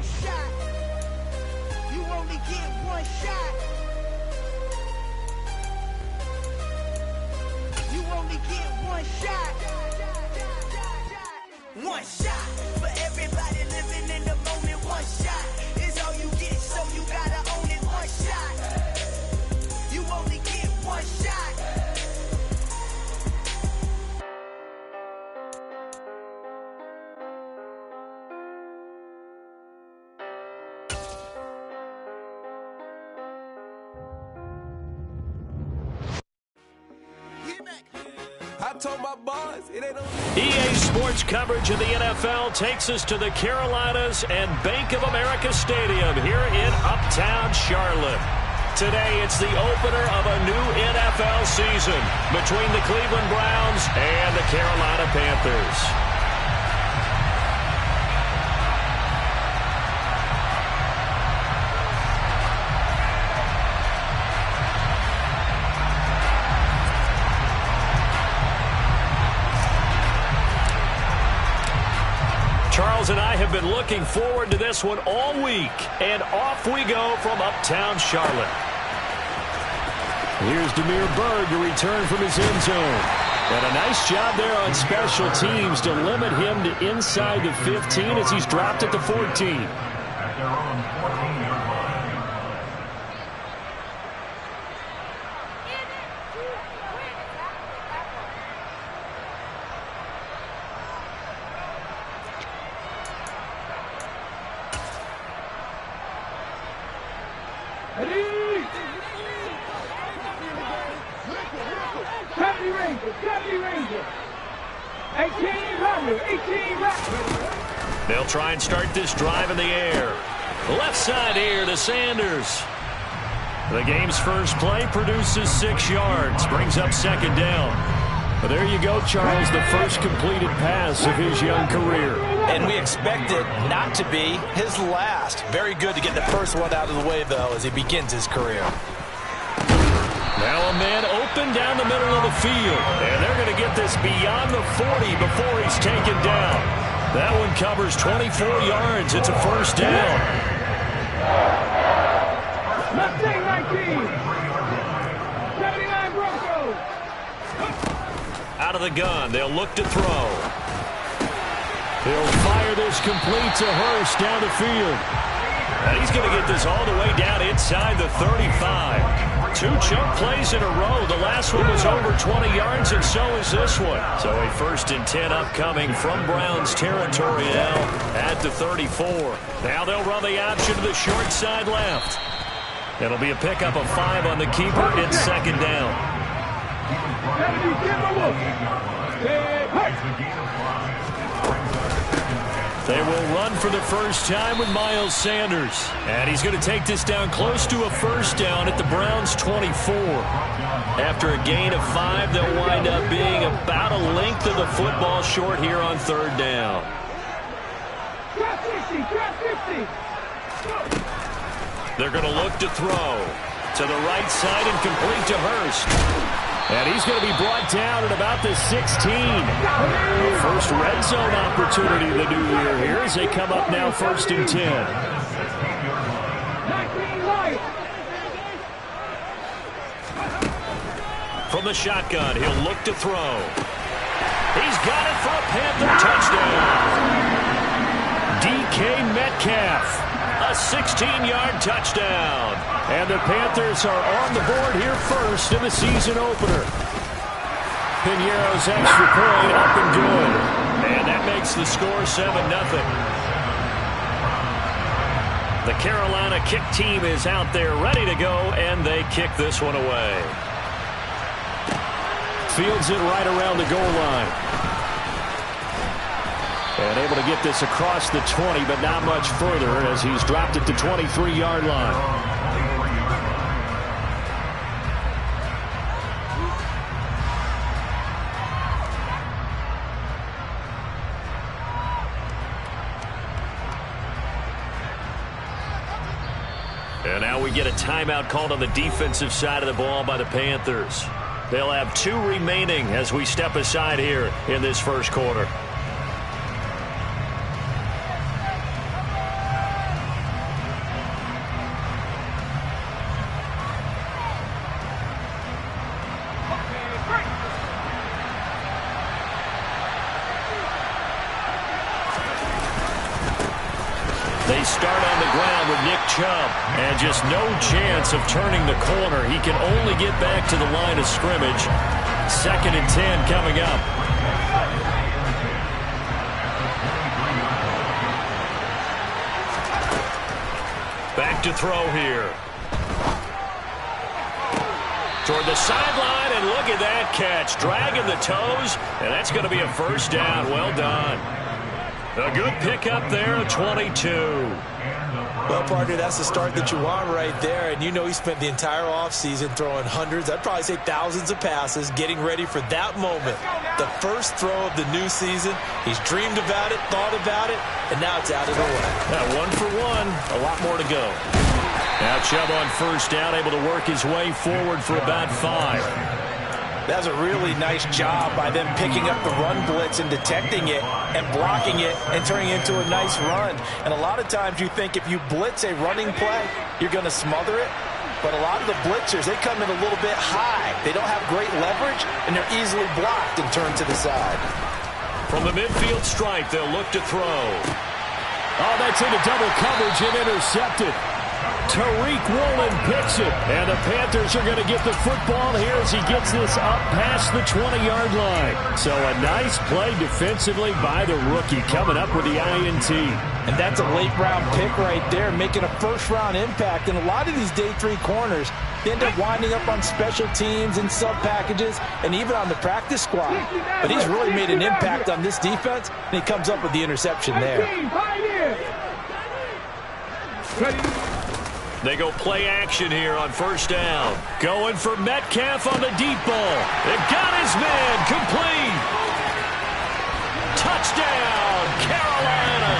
one shot. You only get one shot. You only get one shot. One shot for everybody living in the moment. One shot is all you get, so you gotta own it. One shot. You only get one shot. I told my boss, it ain't no... EA Sports coverage of the NFL takes us to the Carolinas and Bank of America Stadium here in Uptown Charlotte. Today, it's the opener of a new NFL season between the Cleveland Browns and the Carolina Panthers. Charles and I have been looking forward to this one all week, and off we go from Uptown Charlotte. Here's Demir Berg to return from his end zone. And a nice job there on special teams to limit him to inside the 15 as he's dropped at the 14. At their own 14-yard line. They'll try and start this drive in the air. Left side here to Sanders. The game's first play produces 6 yards, brings up second down. But there you go, Charles, the first completed pass of his young career. And we expect it not to be his last. Very good to get the first one out of the way, though, as he begins his career. Now a man open down the middle of the field. And they're going to get this beyond the 40 before he's taken down. That one covers 24 yards. It's a first down. Mustang 19. 79 Broncos. Out of the gun. They'll look to throw. He'll fire this complete to Hurst down the field. And he's going to get this all the way down inside the 35. 2 chunk plays in a row. The last one was over 20 yards, and so is this one. So a 1st and 10 upcoming from Browns territory now at the 34. Now they'll run the option to the short side left. It'll be a pickup of 5 on the keeper. It's second down. They will run for the first time with Miles Sanders. And he's going to take this down close to a first down at the Browns' 24. After a gain of 5, they'll wind up being about a length of the football short here on third down. They're going to look to throw to the right side and complete to Hurst. And he's going to be brought down at about the 16. The first red zone opportunity of the new year here as they come up now 1st and 10. From the shotgun, he'll look to throw. He's got it for a Panther touchdown. DK Metcalf, a 16-yard touchdown. And the Panthers are on the board here first in the season opener. Piñeiro's extra point up and good. And that makes the score 7-0. The Carolina kick team is out there ready to go, and they kick this one away. Fields it right around the goal line. And able to get this across the 20, but not much further as he's dropped it to 23-yard line. And now we get a timeout called on the defensive side of the ball by the Panthers. They'll have 2 remaining as we step aside here in this first quarter. They start on the ground with Nick Chubb. And just no chance of turning the corner. He can only get back to the line of scrimmage. 2nd and 10 coming up. Back to throw here. Toward the sideline, and look at that catch. Dragging the toes, and that's going to be a first down. Well done. A good pickup there, a 22. Well, partner, that's the start that you want right there. And you know he spent the entire offseason throwing hundreds, I'd probably say thousands of passes, getting ready for that moment. The first throw of the new season. He's dreamed about it, thought about it, and now it's out of the way. Yeah, 1 for 1. A lot more to go. Now Chubb on first down, able to work his way forward for about 5. That was a really nice job by them picking up the run blitz and detecting it and blocking it and turning it into a nice run. And a lot of times you think if you blitz a running play, you're going to smother it. But a lot of the blitzers, they come in a little bit high. They don't have great leverage, and they're easily blocked and turned to the side. From the midfield stripe, they'll look to throw. Oh, that's into double coverage and intercepted. Tariq Woolen picks it, and the Panthers are going to get the football here as he gets this up past the 20-yard line. So a nice play defensively by the rookie, coming up with the INT. And that's a late-round pick right there, making a first-round impact. And a lot of these day 3 corners, they end up winding up on special teams and sub-packages and even on the practice squad. But he's really made an impact on this defense, and he comes up with the interception there. They go play action here on first down. Going for Metcalf on the deep ball. They got his man complete. Touchdown, Carolina.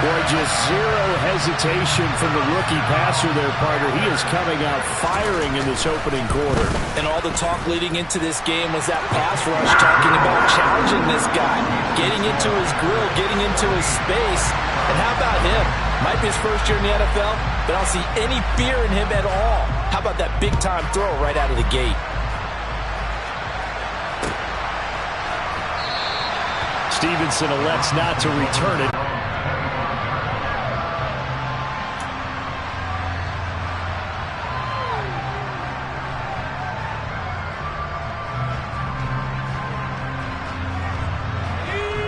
Boy, just zero hesitation from the rookie passer there, partner. He is coming out firing in this opening quarter. And all the talk leading into this game was that pass rush, talking about challenging this guy, getting into his grill, getting into his space. And how about him? Might be his first year in the NFL, but I don't see any fear in him at all. How about that big-time throw right out of the gate? Stevenson elects not to return it.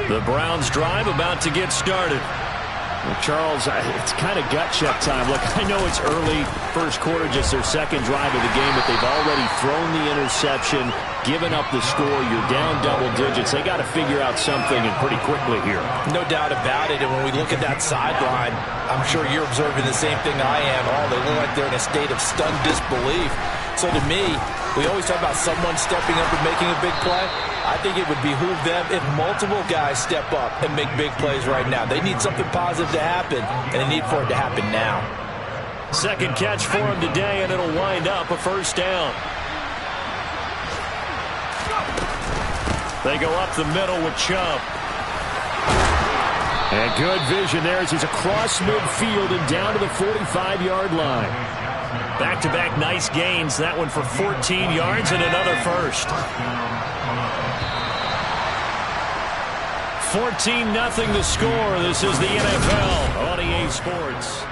The Browns drive about to get started. Well, Charles, it's kind of gut check time. Look, I know it's early, first quarter, just their second drive of the game, but they've already thrown the interception, given up the score. You're down double digits. They got to figure out something, and pretty quickly here. No doubt about it. And when we look at that sideline, I'm sure you're observing the same thing I am. Oh, they look like they're in a state of stunned disbelief. So to me, we always talk about someone stepping up and making a big play. I think it would behoove them if multiple guys step up and make big plays right now. They need something positive to happen, and they need for it to happen now. Second catch for him today, and it'll wind up a first down. They go up the middle with Chubb. And good vision there as he's across midfield and down to the 45-yard line. Back-to-back nice gains. That one for 14 yards and another first. 14-0 the score. This is the NFL on EA Sports.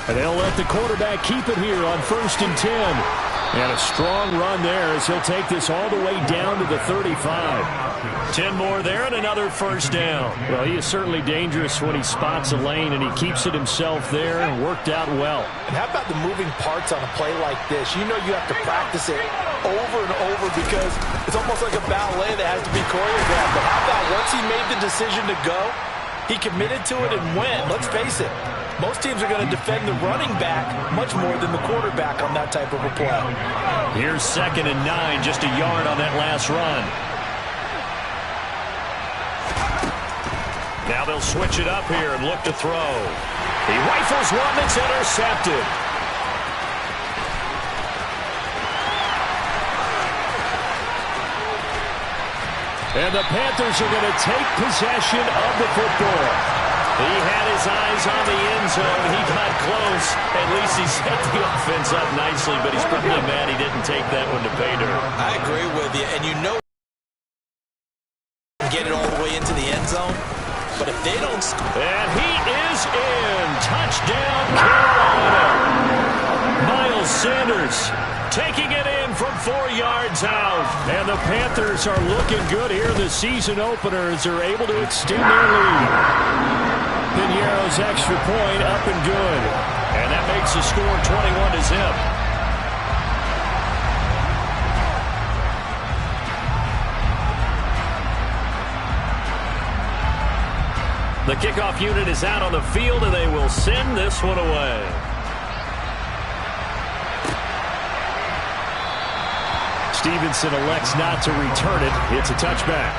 And they'll let the quarterback keep it here on 1st and 10. And a strong run there as he'll take this all the way down to the 35. 10 more there and another first down. Well, he is certainly dangerous when he spots a lane, and he keeps it himself there and worked out well. And how about the moving parts on a play like this? You know you have to practice it over and over because it's almost like a ballet that has to be choreographed. But how about once he made the decision to go, he committed to it and went. Let's face it. Most teams are going to defend the running back much more than the quarterback on that type of a play. Here's 2nd and 9, just a yard on that last run. Now they'll switch it up here and look to throw. He rifles one that's intercepted. And the Panthers are going to take possession of the football. He had his eyes on the end zone. He got close. At least he set the offense up nicely, but he's probably mad he didn't take that one to pay dirt. I agree with you, and you know get it all the way into the end zone, but if they don't... And he is in. Touchdown, Carolina. Miles Sanders taking it in from 4 yards out. And the Panthers are looking good here. The season openers are able to extend their lead. Piñeiro's extra point up and good. And that makes the score 21-0. The kickoff unit is out on the field, and they will send this one away. Stevenson elects not to return it. It's a touchback.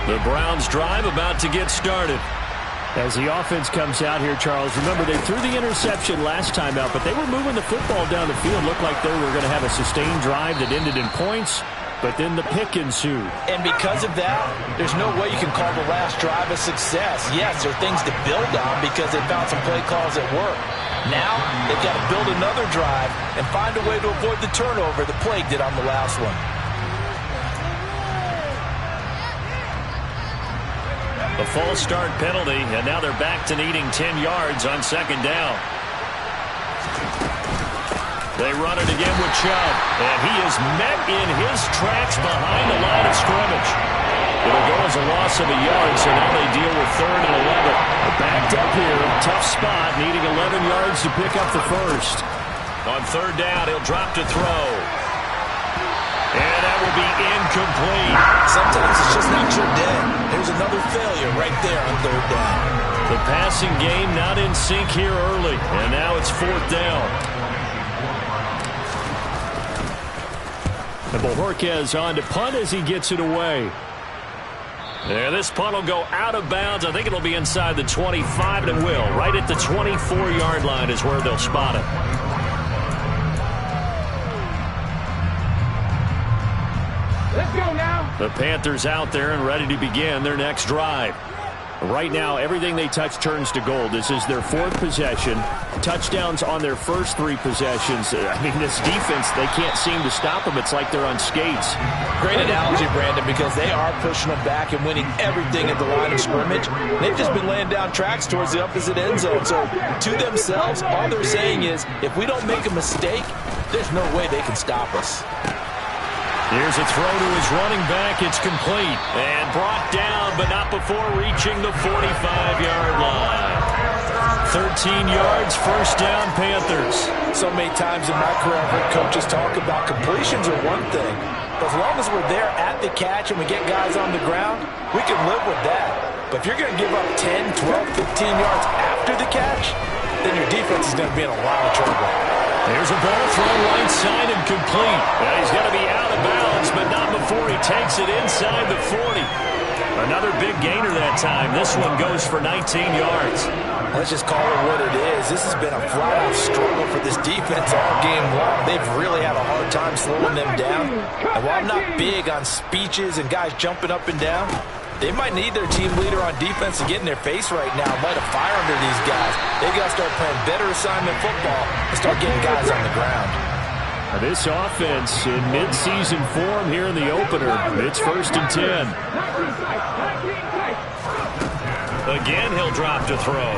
The Browns drive about to get started. As the offense comes out here, Charles, remember they threw the interception last time out, but they were moving the football down the field. Looked like they were going to have a sustained drive that ended in points. But then the pick ensued. And because of that, there's no way you can call the last drive a success. Yes, there are things to build on because they found some play calls that work. Now, they've got to build another drive and find a way to avoid the turnover the play did on the last one. A false start penalty, and now they're back to needing 10 yards on second down. They run it again with Chubb, and he is met in his tracks behind the line of scrimmage. It'll go as a loss of a yard, so now they deal with 3rd and 11. Backed up here, tough spot, needing 11 yards to pick up the first. On 3rd down, he'll drop to throw. And that will be incomplete. Sometimes it's just not your day. There's another failure right there on 3rd down. The passing game not in sync here early, and now it's 4th down. And Bojorquez on to punt as he gets it away. And this punt will go out of bounds. I think it'll be inside the 25, and it will. Right at the 24-yard line is where they'll spot it. Let's go now. The Panthers out there and ready to begin their next drive. Right now, everything they touch turns to gold. This is their 4th possession. Touchdowns on their first 3 possessions. I mean, this defense, they can't seem to stop them. It's like they're on skates. Great analogy, Brandon, because they are pushing them back and winning everything at the line of scrimmage. They've just been laying down tracks towards the opposite end zone. So, to themselves, all they're saying is, if we don't make a mistake, there's no way they can stop us. Here's a throw to his running back. It's complete. And brought down, but not before reaching the 45-yard line. 13 yards, first down, Panthers. So many times in my career, I've heard coaches talk about completions are one thing. But as long as we're there at the catch and we get guys on the ground, we can live with that. But if you're going to give up 10, 12, 15 yards after the catch, then your defense is going to be in a lot of trouble. There's a ball thrown right side and complete. Well, he's going to be out of bounds, but not before he takes it inside the 40. Another big gainer that time. This one goes for 19 yards. Let's just call it what it is. This has been a flat-out struggle for this defense all game long. They've really had a hard time slowing them down. And while I'm not big on speeches and guys jumping up and down, they might need their team leader on defense to get in their face right now and light a fire under these guys. They've got to start playing better assignment football and start getting guys on the ground. This offense in mid-season form here in the opener. It's 1st and 10. Again, he'll drop to throw.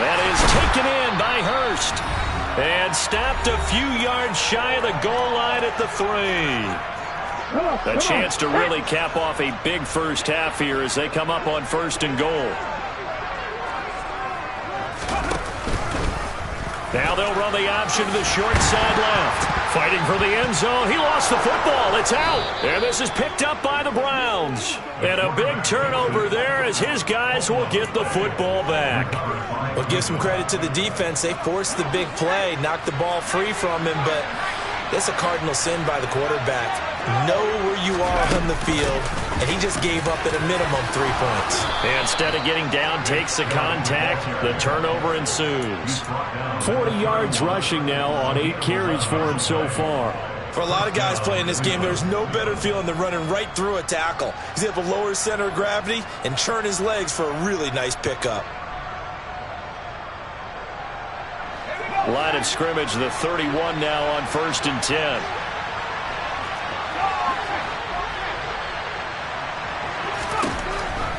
That is taken in by Hurst. And stopped a few yards shy of the goal line at the 3. A chance to really cap off a big first half here as they come up on 1st and goal. Now they'll run the option to the short side left. Fighting for the end zone. He lost the football. It's out. And this is picked up by the Browns. And a big turnover there as his guys will get the football back. Well, give some credit to the defense. They forced the big play, knocked the ball free from him, but that's a cardinal sin by the quarterback. Know where you are on on the field, and he just gave up at a minimum 3 points. And instead of getting down, takes the contact. The turnover ensues. 40 yards rushing now on 8 carries for him so far. For a lot of guys playing this game, there's no better feeling than running right through a tackle. He's able to lower his center of gravity and churn his legs for a really nice pickup. Line of scrimmage, the 31 now on 1st and 10.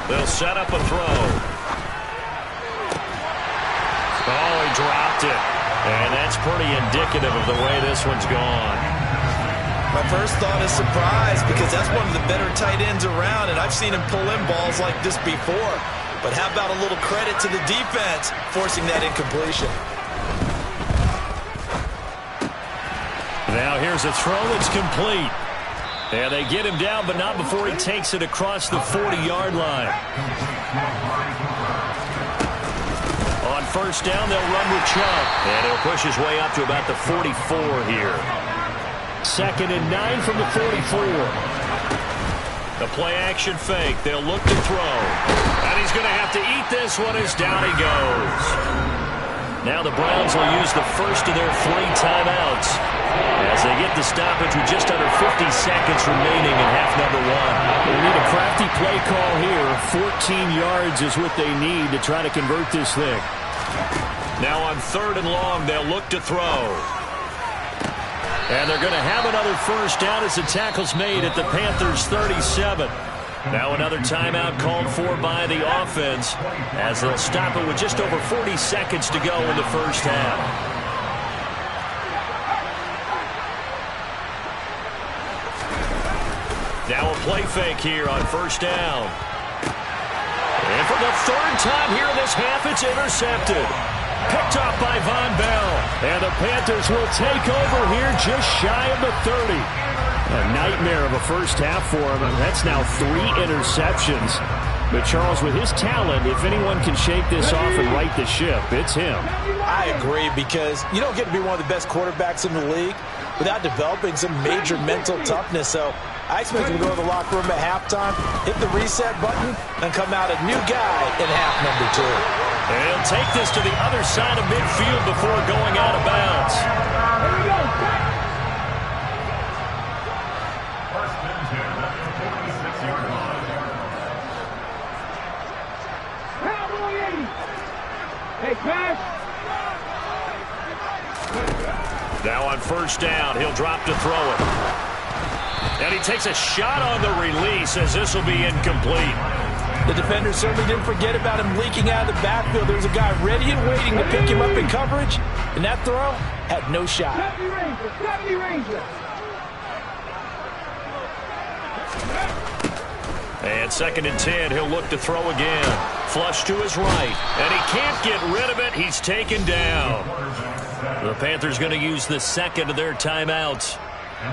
They'll set up a throw. Oh, he dropped it. And that's pretty indicative of the way this one's gone. My first thought is surprise, because that's one of the better tight ends around, and I've seen him pull in balls like this before. But how about a little credit to the defense forcing that incompletion? Now here's a throw that's complete. And they get him down, but not before he takes it across the 40-yard line. On 1st down, they'll run with Chubb. And he'll push his way up to about the 44 here. 2nd and 9 from the 44. The play-action fake. They'll look to throw. And he's going to have to eat this one as down he goes. Now the Browns will use the first of their 3 timeouts as they get the stoppage with just under 50 seconds remaining in half number 1. They need a crafty play call here. 14 yards is what they need to try to convert this thing. Now on 3rd and long, they'll look to throw. And they're going to have another first down as the tackle's made at the Panthers' 37. Now another timeout called for by the offense as they'll stop it with just over 40 seconds to go in the first half. Now a play fake here on 1st down. And for the 3rd time here in this half, it's intercepted. Picked off by Von Bell. And the Panthers will take over here just shy of the 30. A nightmare of a first half for him. That's now 3 interceptions. But Charles, with his talent, if anyone can shake this off and right the ship, it's him. I agree, because you don't get to be one of the best quarterbacks in the league without developing some major mental toughness. So I expect him to go to the locker room at halftime, hit the reset button, and come out a new guy in half number 2. And he'll take this to the other side of midfield before going out of bounds. Here we go. First and 10 at the 46-yard line. Cowboy 80. Hey, pass. Now on 1st down, he'll drop to throw it. And he takes a shot on the release as this will be incomplete. The defender certainly didn't forget about him leaking out of the backfield. There was a guy ready and waiting to pick him up in coverage, and that throw had no shot. 70 Ranger. And 2nd and 10, he'll look to throw again. Flush to his right, and he can't get rid of it. He's taken down. The Panthers going to use the 2nd of their timeouts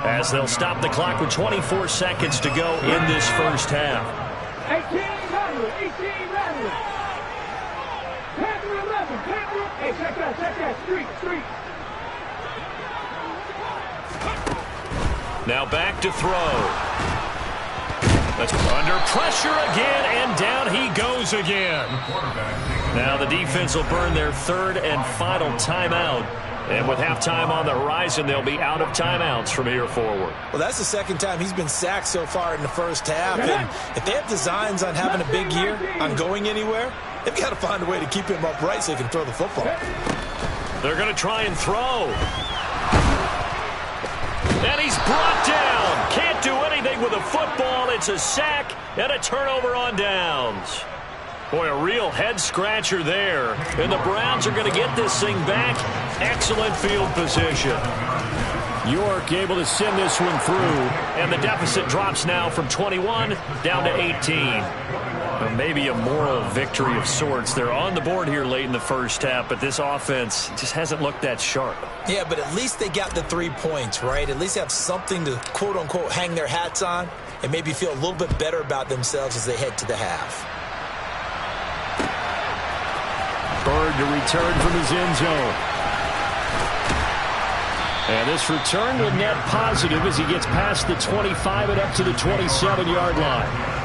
as they'll stop the clock with 24 seconds to go in this first half. 1800. Panther 11. Hey, check that. Street. Now back to throw. That's under pressure again, and down he goes again. Now the defense will burn their 3rd and final timeout. And with halftime on the horizon, they'll be out of timeouts from here forward. Well, that's the 2nd time he's been sacked so far in the first half. And if they have designs on having a big year, on going anywhere, they've got to find a way to keep him upright so he can throw the football. They're going to try and throw. And he's brought down. Can't do anything with a football. It's a sack and a turnover on downs. Boy, a real head-scratcher there. And the Browns are going to get this thing back. Excellent field position. York able to send this one through. And the deficit drops now from 21 down to 18. Well, maybe a moral victory of sorts. They're on the board here late in the first half, but this offense just hasn't looked that sharp. Yeah, but at least they got the 3 points, right? At least have something to, quote-unquote, hang their hats on and maybe feel a little bit better about themselves as they head to the half. Bird to return from his end zone. And this return will net positive as he gets past the 25 and up to the 27-yard line.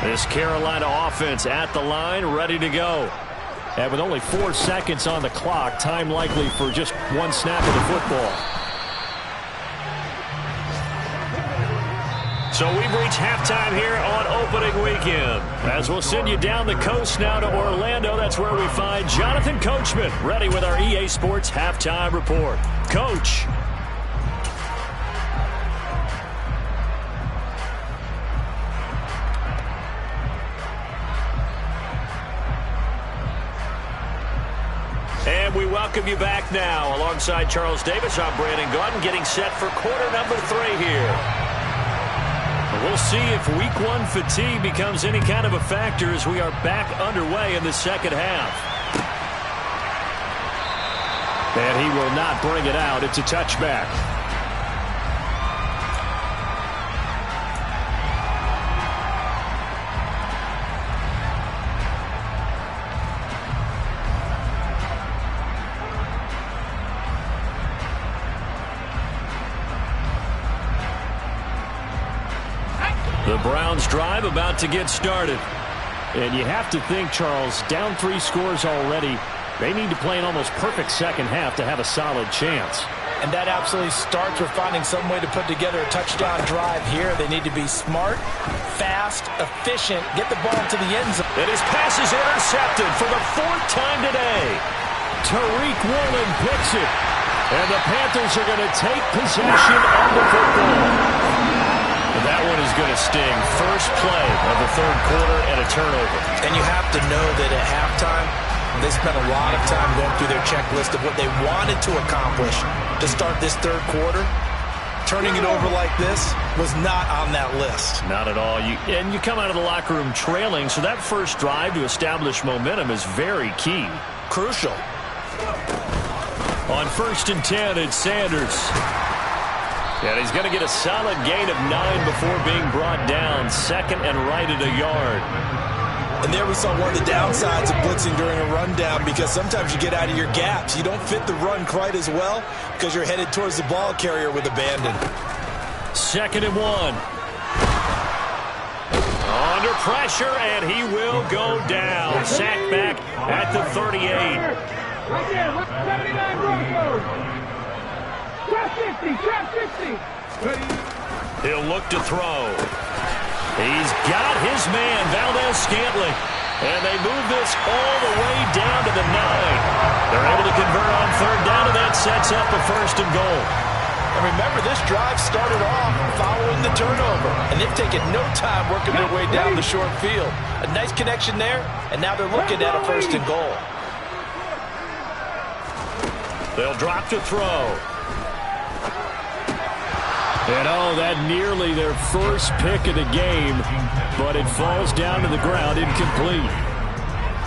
This Carolina offense at the line, ready to go. And with only 4 seconds on the clock, time likely for just one snap of the football. So we've reached halftime here on opening weekend. As we'll send you down the coast now to Orlando, that's where we find Jonathan Coachman, ready with our EA Sports halftime report. Coach. And we welcome you back now. Alongside Charles Davis, I'm Brandon Gaudin, getting set for quarter number 3 here. We'll see if week 1 fatigue becomes any kind of a factor as we are back underway in the second half. And he will not bring it out. It's a touchback. The Browns drive about to get started. And you have to think, Charles, down 3 scores already. They need to play an almost perfect second half to have a solid chance. And that absolutely starts with finding some way to put together a touchdown drive here. They need to be smart, fast, efficient, get the ball to the end zone. And his pass is intercepted for the 4th time today. Tariq Woolen picks it. And the Panthers are going to take possession of the football. That one is going to sting. First play of the 3rd quarter and a turnover. And you have to know that at halftime, they spent a lot of time going through their checklist of what they wanted to accomplish to start this 3rd quarter. Turning it over like this was not on that list. Not at all. And you come out of the locker room trailing, so that first drive to establish momentum is very key. Crucial. On 1st and 10, it's Sanders. And he's going to get a solid gain of 9 before being brought down. 2nd and right at a yard. And there we saw one of the downsides of blitzing during a rundown, because sometimes you get out of your gaps. You don't fit the run quite as well because you're headed towards the ball carrier with abandon. 2nd and 1. Under pressure, and he will go down. Sacked back at the 38. Right there, 79 Broncos. Trap 50, trap 50. He'll look to throw. He's got his man, Valdez-Scantling. And they move this all the way down to the 9. They're able to convert on 3rd down, and that sets up a 1st and goal. And remember, this drive started off following the turnover. And they've taken no time working their way down the short field. A nice connection there, and now they're looking at a 1st and goal. They'll drop to throw. And that nearly their first pick of the game, but it falls down to the ground incomplete.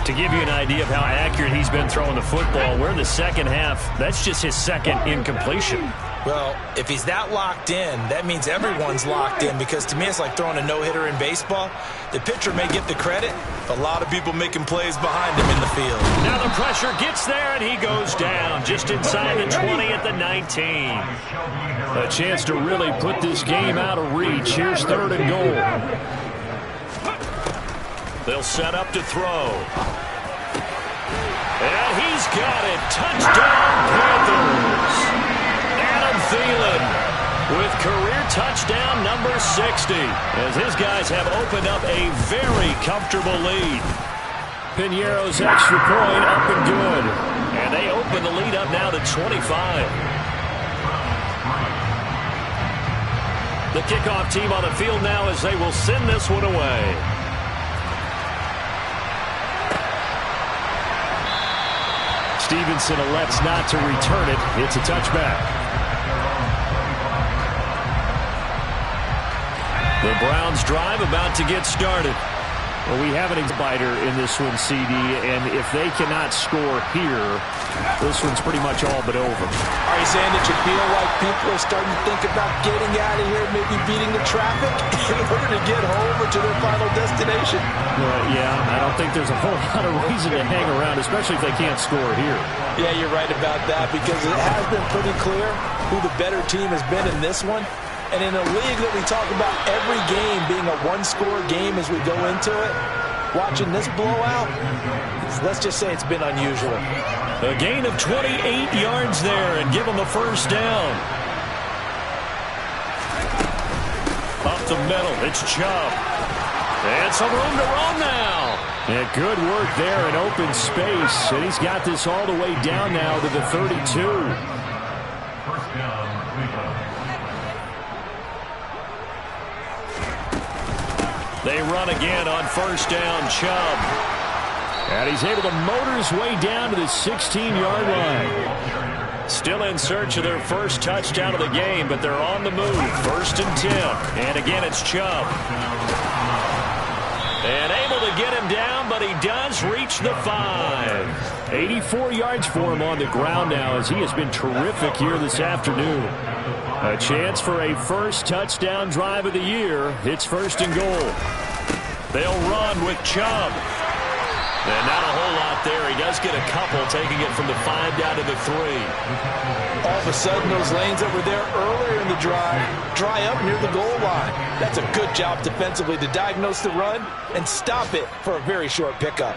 To give you an idea of how accurate he's been throwing the football, we're in the second half. That's just his 2nd incompletion. Well, if he's that locked in, that means everyone's locked in, because to me it's like throwing a no-hitter in baseball. The pitcher may get the credit, but a lot of people making plays behind him in the field. Now the pressure gets there, and he goes down just inside the 20 at the 19. A chance to really put this game out of reach. Here's 3rd and goal. They'll set up to throw. And he's got it. Touchdown, Panthers. Adam Thielen with career touchdown number 60, as his guys have opened up a very comfortable lead. Piñeiro's extra point up and good. And they open the lead up now to 25. The kickoff team on the field now as they will send this one away. Stevenson elects not to return it. It's a touchback. The Browns drive about to get started. Well, we have an biter in this one, CD, and if they cannot score here, this one's pretty much all but over. Are you saying that you feel like people are starting to think about getting out of here, maybe beating the traffic in order to get home or to their final destination? Yeah, I don't think there's a whole lot of reason to hang around, especially if they can't score here. Yeah, you're right about that, because it has been pretty clear who the better team has been in this one. And in a league that we talk about every game being a one-score game as we go into it, watching this blowout, let's just say it's been unusual. A gain of 28 yards there and give them the first down. Up the middle, it's Chubb. And some room to run now. And good work there in open space. And he's got this all the way down now to the 32. First down, Cleveland. They run again on first down, Chubb. And he's able to motor his way down to the 16-yard line. Still in search of their first touchdown of the game, but they're on the move. First and 10. And again, it's Chubb. And able to get him down, but he does reach the 5. 84 yards for him on the ground now, as he has been terrific here this afternoon. A chance for a first touchdown drive of the year. It's first and goal. They'll run with Chubb. And not a whole lot there. He does get a couple, taking it from the 5 down to the 3. All of a sudden, those lanes that were there earlier in the drive dry up near the goal line. That's a good job defensively to diagnose the run and stop it for a very short pickup.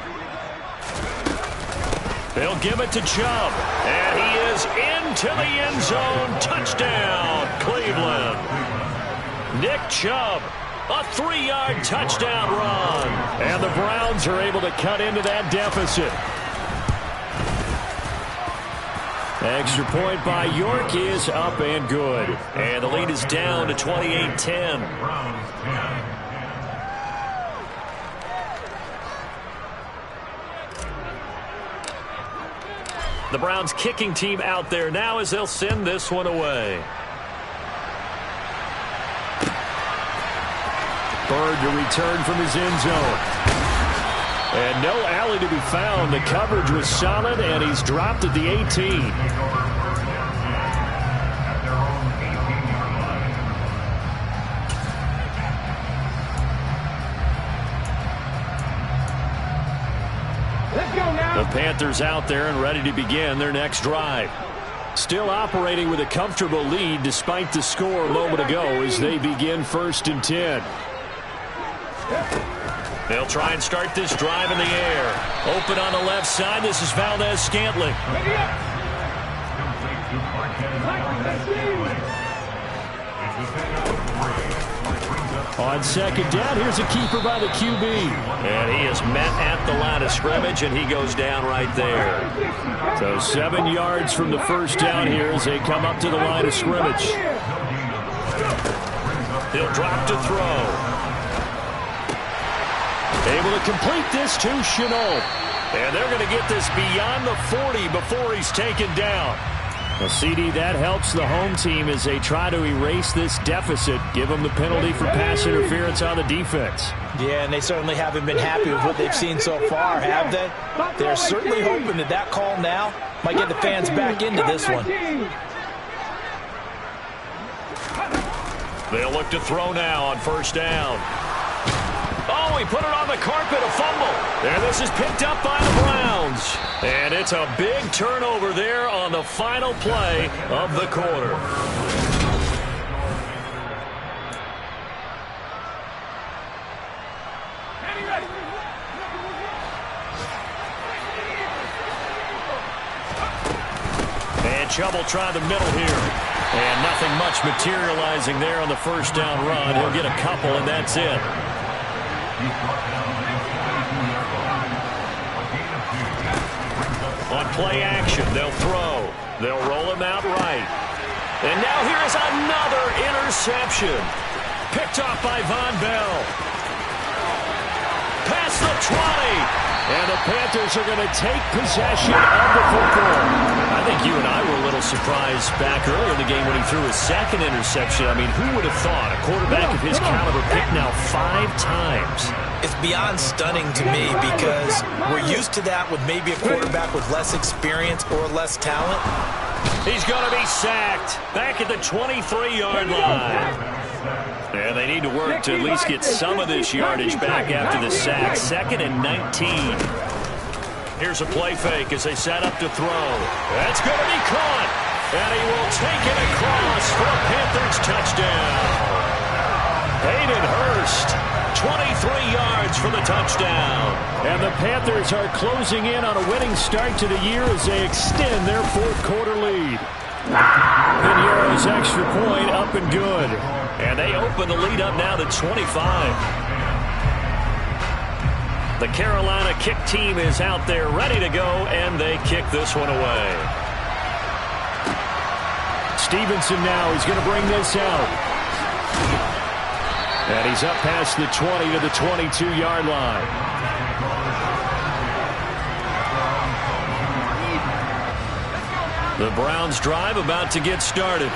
They'll give it to Chubb, and he is into the end zone. Touchdown, Cleveland. Nick Chubb, a 3-yard touchdown run. And the Browns are able to cut into that deficit. Extra point by York is up and good. And the lead is down to 28-10. Browns 10. The Browns kicking team out there now as they'll send this one away. Bird to return from his end zone. And no alley to be found. The coverage was solid, and he's dropped at the 18. The Panthers out there and ready to begin their next drive. Still operating with a comfortable lead despite the score a moment ago as they begin first and 10. They'll try and start this drive in the air. Open on the left side. This is Valdez-Scantling. On second down, here's a keeper by the QB. And he is met at the line of scrimmage, and he goes down right there. So 7 yards from the first down here as they come up to the line of scrimmage. He'll drop to throw. Able to complete this to Chenault. And they're going to get this beyond the 40 before he's taken down. Well, CD, that helps the home team as they try to erase this deficit, give them the penalty for pass interference on the defense. Yeah, and they certainly haven't been happy with what they've seen so far, have they? They're certainly hoping that that call now might get the fans back into this one. They'll look to throw now on first down. Oh, he put it on the carpet, a fumble. And this is picked up by the Browns. And it's a big turnover there on the final play of the quarter. And Chubb will try the middle here. And nothing much materializing there on the first down run. He'll get a couple, and that's it. On play action, they'll throw. They'll roll him out right. And now here is another interception. Picked off by Von Bell. Past the 20. And the Panthers are going to take possession of the football. I think you and I were a little surprised back earlier in the game when he threw his second interception. I mean, who would have thought a quarterback of his caliber picked now 5 times? It's beyond stunning to me because we're used to that with maybe a quarterback with less experience or less talent. He's going to be sacked back at the 23-yard line. And they need to work to at least get some of this yardage back after the sack. 2nd and 19. Here's a play fake as they set up to throw. That's going to be caught. And he will take it across for a Panthers touchdown. Hayden Hurst, 23 yards for the touchdown. And the Panthers are closing in on a winning start to the year as they extend their fourth-quarter lead. Pinheiro's extra point up and good. And they open the lead up now to 25. The Carolina kick team is out there ready to go, and they kick this one away. Stevenson now is going to bring this out. And he's up past the 20 to the 22-yard line. The Browns drive about to get started.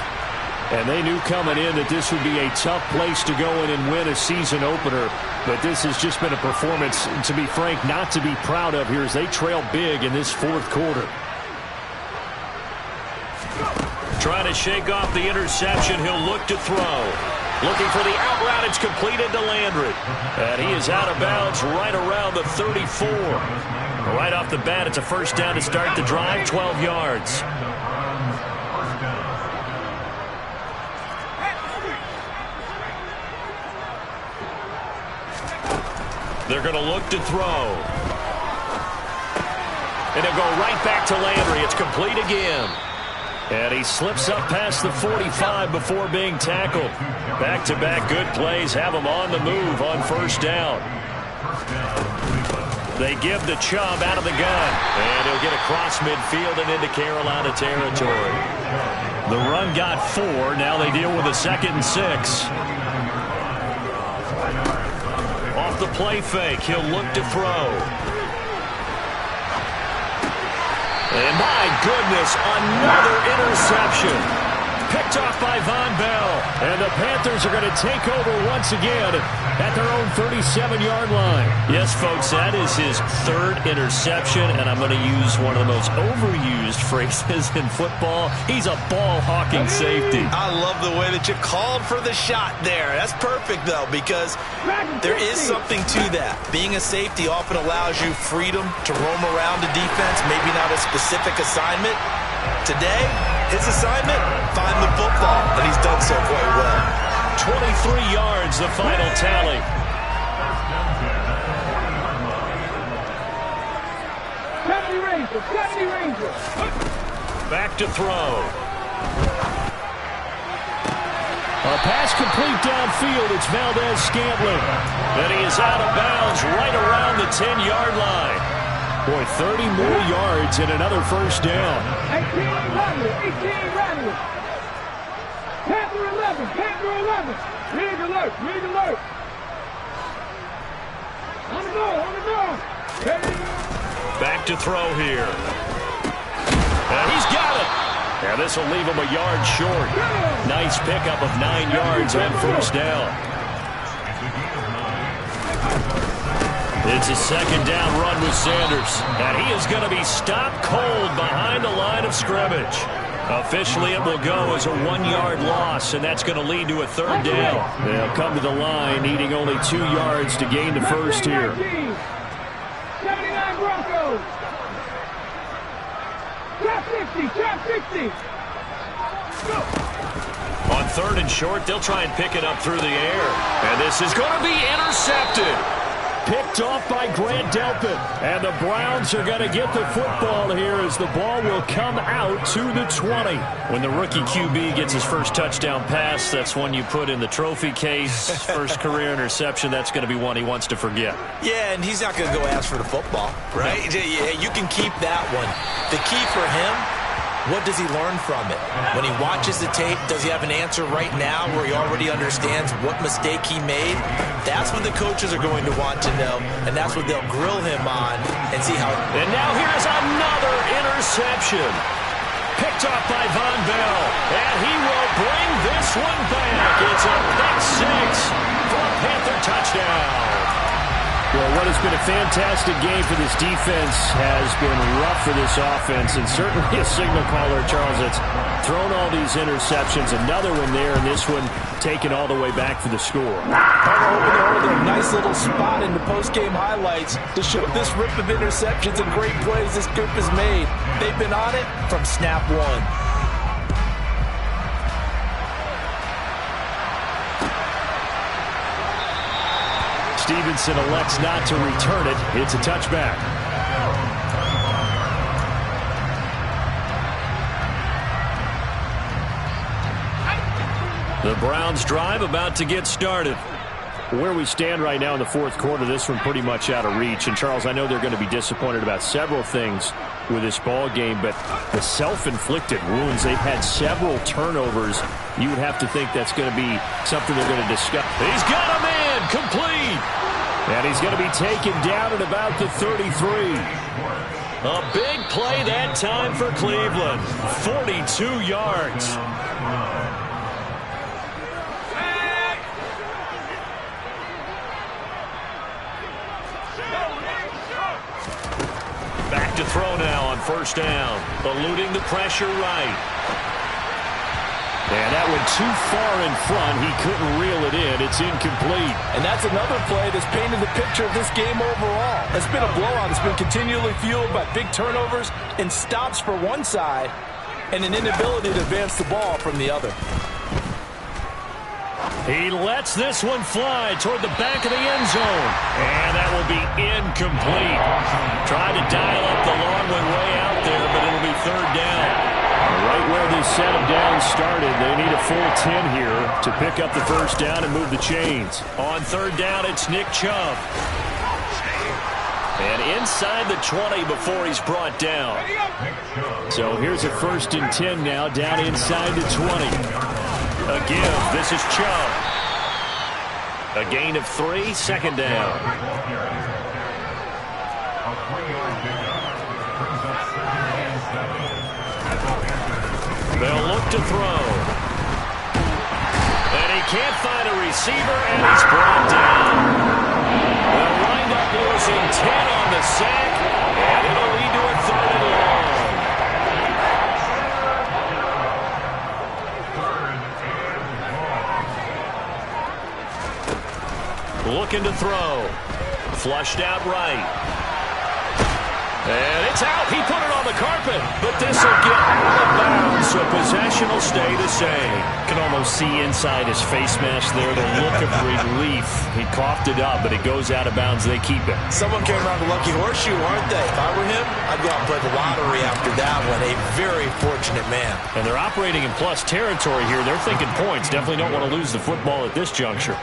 And they knew coming in that this would be a tough place to go in and win a season opener. But this has just been a performance, to be frank, not to be proud of here as they trail big in this fourth quarter. Trying to shake off the interception. He'll look to throw. Looking for the out route. It's completed to Landry. And he is out of bounds right around the 34. Right off the bat, it's a first down to start the drive, 12 yards. They're going to look to throw. And it'll go right back to Landry. It's complete again. And he slips up past the 45 before being tackled. Back-to-back good plays have him on the move on first down. They give the Chubb out of the gun. And he'll get across midfield and into Carolina territory. The run got 4. Now they deal with a 2nd and 6. Off the play fake, he'll look to throw. And my goodness, another interception. Picked off by Von Bell. And the Panthers are going to take over once again at their own 37-yard line. Yes, folks, that is his 3rd interception, and I'm going to use one of the most overused phrases in football. He's a ball-hawking safety. I love the way that you called for the shot there. That's perfect, though, because there is something to that. Being a safety often allows you freedom to roam around the defense, maybe not a specific assignment. Today, his assignment, find the football, and he's done so quite well. 23 yards, the final tally. Back to throw. A pass complete downfield. It's Valdez-Scantling. And he is out of bounds right around the 10-yard line. Boy, 30 more yards and another first down. 18 Rattler. Panther 11. League alert. On the go. Back to throw here. And he's got it. And this will leave him a yard short. Nice pickup of 9 yards on first down. It's a 2nd down run with Sanders. And he is going to be stopped cold behind the line of scrimmage. Officially, it will go as a 1-yard loss, and that's going to lead to a 3rd down. They'll come to the line, needing only 2 yards to gain the first here. 79 Broncos. Trap 60. On 3rd and short, they'll try and pick it up through the air. And this is going to be intercepted. Picked off by Grant Delpit. And the Browns are going to get the football here as the ball will come out to the 20. When the rookie QB gets his first touchdown pass, that's one you put in the trophy case. First career interception, that's going to be one he wants to forget. Yeah, and he's not going to go ask for the football, right? Yeah, you can keep that one. The key for him, what does he learn from it? When he watches the tape, does he have an answer right now where he already understands what mistake he made? That's what the coaches are going to want to know, and that's what they'll grill him on and see how. And now here's another interception. Picked off by Von Bell, and he will bring this one back. It's a pick 6 for a Panther touchdown. Well, what has been a fantastic game for this defense has been rough for this offense, and certainly a signal caller, Charles, that's thrown all these interceptions. Another one there, and this one taken all the way back for the score. A nice little spot in the post-game highlights to show this rip of interceptions and great plays this group has made. They've been on it from snap one. Stevenson elects not to return it. It's a touchback. The Browns drive about to get started. Where we stand right now in the fourth quarter, this one pretty much out of reach. And, Charles, I know they're going to be disappointed about several things with this ball game, but the self-inflicted wounds, they've had several turnovers. You would have to think that's going to be something they're going to discuss. He's got a man complete. And he's going to be taken down at about the 33. A big play that time for Cleveland. 42 yards. Back to throw now on first down. Eluding the pressure right. And that went too far in front. He couldn't reel it in. It's incomplete. And that's another play that's painted the picture of this game overall. It's been a blowout. It's been continually fueled by big turnovers and stops for one side and an inability to advance the ball from the other. He lets this one fly toward the back of the end zone. And that will be incomplete. Tried to dial up the long one way out there, but it'll be third down. Right where this set of downs started, they need a full 10 here to pick up the first down and move the chains. On third down, it's Nick Chubb. And inside the 20 before he's brought down. So here's a 1st and 10 now, down inside the 20. A give. This is Chubb. A gain of 3, second down. They'll look to throw. And he can't find a receiver, and he's brought down. They'll wind up losing 10 on the sack, and it'll lead to a 3rd and long. Looking to throw. Flushed out right. And it's out. He put it on the carpet, but this will get out of bounds, so possession will stay the same. Can almost see inside his face mask there the look of relief. He coughed it up, but it goes out of bounds. They keep it. Someone came around the lucky horseshoe, aren't they? If I were him, I'd go out and play the lottery after that one. A very fortunate man. And they're operating in plus territory here. They're thinking points. Definitely don't want to lose the football at this juncture.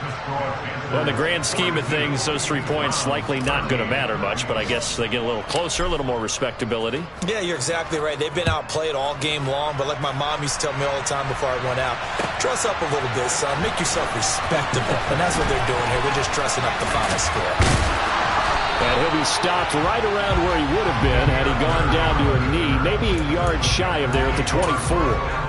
Well, in the grand scheme of things, those 3 points likely not going to matter much, but I guess they get a little closer, a little more respectability. Yeah, you're exactly right. They've been outplayed all game long, but like my mom used to tell me all the time before I went out, dress up a little bit, son. Make yourself respectable. And that's what they're doing here. They're just dressing up the final score. And he'll be stopped right around where he would have been had he gone down to a knee, maybe a yard shy of there at the 24.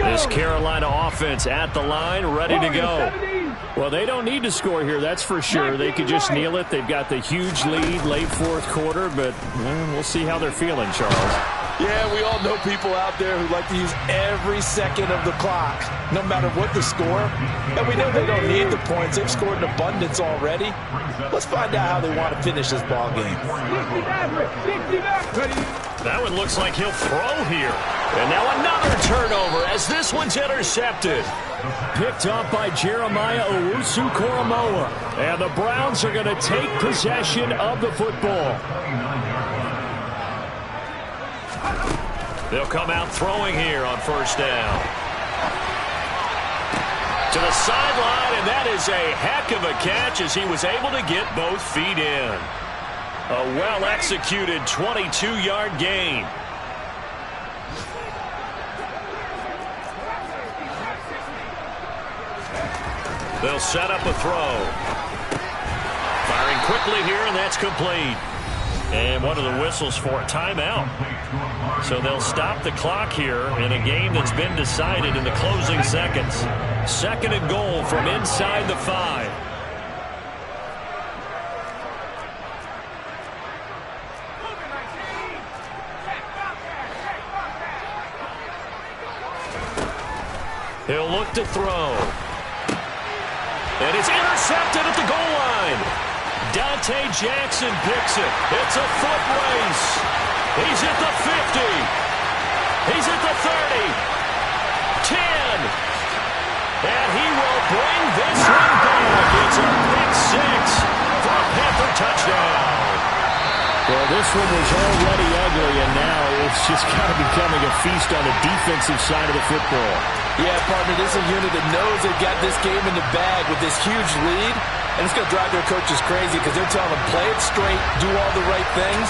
This Carolina offense at the line, ready to go. Well, they don't need to score here, that's for sure. They could just kneel it. They've got the huge lead late fourth quarter, but we'll see how they're feeling, Charles. Yeah, we all know people out there who like to use every second of the clock, no matter what the score. And we know they don't need the points. They've scored in abundance already. Let's find out how they want to finish this ball game. That one looks like he'll throw here. And now another turnover as this one's intercepted. Picked up by Jeremiah Owusu-Koramoah. And the Browns are going to take possession of the football. They'll come out throwing here on first down. To the sideline, and that is a heck of a catch as he was able to get both feet in. A well-executed 22-yard gain. They'll set up a throw. Firing quickly here, and that's complete. And one of the whistles for a timeout. So they'll stop the clock here in a game that's been decided in the closing seconds. Second and goal from inside the 5. He'll look to throw. And it's intercepted at the goal line. Dante Jackson picks it. It's a foot race. He's at the 50. He's at the 30. 10. And he will bring this one back. It's a pick 6 for a Panther touchdown. Well, this one was already ugly, and now it's just kind of becoming a feast on the defensive side of the football. Yeah, partner, this is a unit that knows they've got this game in the bag with this huge lead, and it's going to drive their coaches crazy because they're telling them, play it straight, do all the right things.